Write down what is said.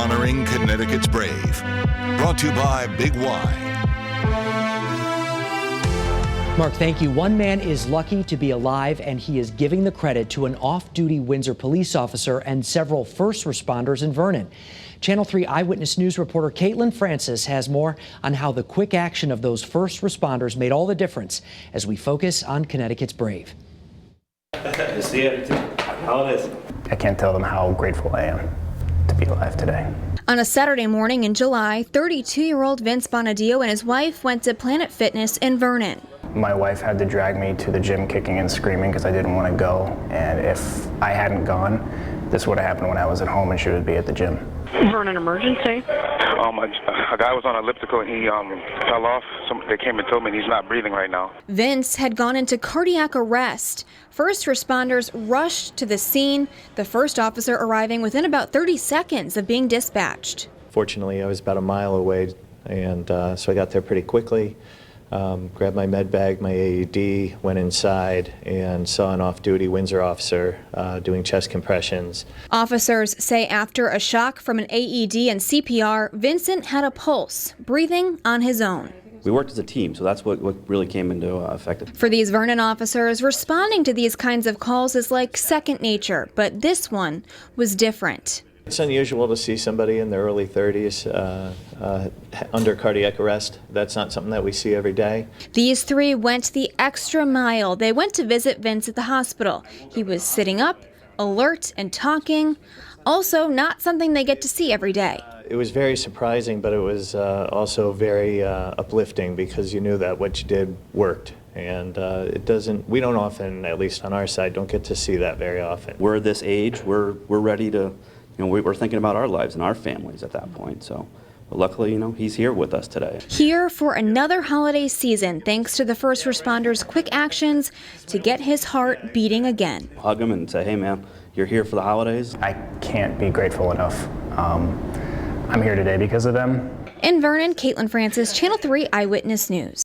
honoring Connecticut's brave. Brought to you by Big Y. Mark, thank you. One man is lucky to be alive, and he is giving the credit to an off-duty Windsor police officer and several first responders in Vernon. Channel 3 Eyewitness News reporter Caitlin Francis has more on how the quick action of those first responders made all the difference as we focus on Connecticut's brave. How it is. I can't tell them how grateful I am to be alive today. On a Saturday morning in July, 32-year-old Vince Bonaddio and his wife went to Planet Fitness in Vernon. My wife had to drag me to the gym kicking and screaming because I didn't want to go, and if I hadn't gone, this would have happened when I was at home and she would be at the gym. Vernon emergency? A guy was on elliptical and he fell off. They came and told me he's not breathing right now. Vince had gone into cardiac arrest. First responders rushed to the scene, the first officer arriving within about 30 seconds of being dispatched. Fortunately, I was about a mile away, and so I got there pretty quickly. Grabbed my med bag, my AED, went inside and saw an off-duty Windsor officer doing chest compressions. Officers say after a shock from an AED and CPR, Vincent had a pulse, breathing on his own. We worked as a team, so that's what really came into effect. For these Vernon officers, responding to these kinds of calls is like second nature, but this one was different. It's unusual to see somebody in their early 30s under cardiac arrest. That's not something that we see every day. These three went the extra mile. They went to visit Vince at the hospital. He was sitting up, alert and talking. Also, not something they get to see every day. It was very surprising, but it was also very uplifting because you knew that what you did worked. And we don't often, at least on our side, don't get to see that very often. We're this age, we're ready to, we're thinking about our lives and our families at that point. So, but luckily, he's here with us today. Here for another holiday season, thanks to the first responders' quick actions to get his heart beating again. Hug him and say, hey man, you're here for the holidays. I can't be grateful enough. I'm here today because of them. In Vernon, Caitlin Francis, Channel 3 Eyewitness News.